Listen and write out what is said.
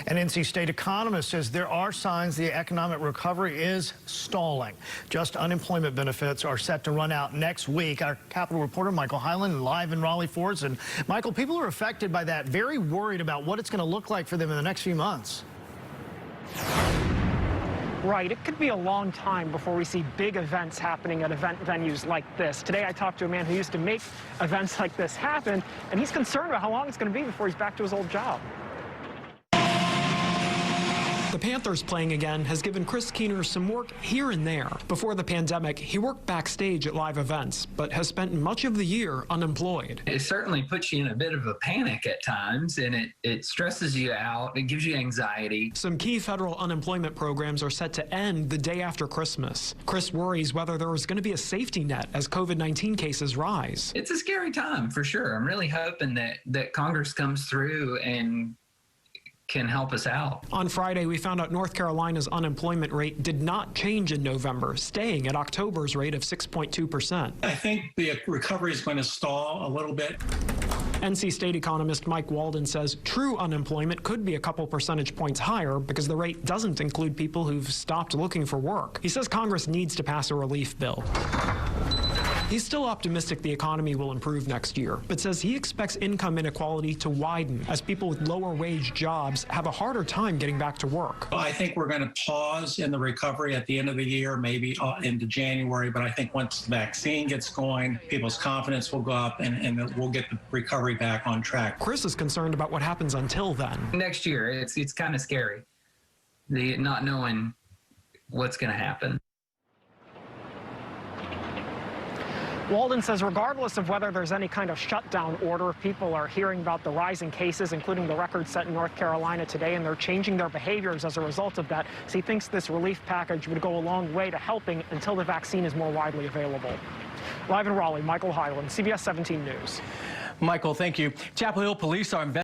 An NC State economist says there are signs the economic recovery is stalling. Just unemployment benefits are set to run out next week. Our Capitol reporter Michael Hyland live in Raleigh-Fords. And Michael, people are affected by that, very worried about what it's going to look like for them in the next few months. Right. It could be a long time before we see big events happening at event venues like this. Today, I talked to a man who used to make events like this happen, and he's concerned about how long it's going to be before he's back to his old job. The Panthers playing again has given Chris Keener some work here and there. Before the pandemic, he worked backstage at live events, but has spent much of the year unemployed. It certainly puts you in a bit of a panic at times, and it stresses you out. It gives you anxiety. Some key federal unemployment programs are set to end the day after Christmas. Chris worries whether there is going to be a safety net as COVID-19 cases rise. It's a scary time for sure. I'm really hoping that Congress comes through and can help us out. On Friday, we found out North Carolina's unemployment rate did not change in November, staying at October's rate of 6.2%. I think the recovery is going to stall a little bit. NC State economist Mike Walden says true unemployment could be a couple percentage points higher because the rate doesn't include people who've stopped looking for work. He says Congress needs to pass a relief bill. He's still optimistic the economy will improve next year, but says he expects income inequality to widen as people with lower wage jobs have a harder time getting back to work. I think we're going to pause in the recovery at the end of the year, maybe into January, but I think once the vaccine gets going, people's confidence will go up and we'll get the recovery back on track. Chris is concerned about what happens until then. Next year, it's kind of scary, the not knowing what's going to happen. Walden says regardless of whether there's any kind of shutdown order, people are hearing about the rising cases, including the record set in North Carolina today, and they're changing their behaviors as a result of that. So he thinks this relief package would go a long way to helping until the vaccine is more widely available. Live in Raleigh, Michael Hyland, CBS 17 News. Michael, thank you. Chapel Hill police are investigating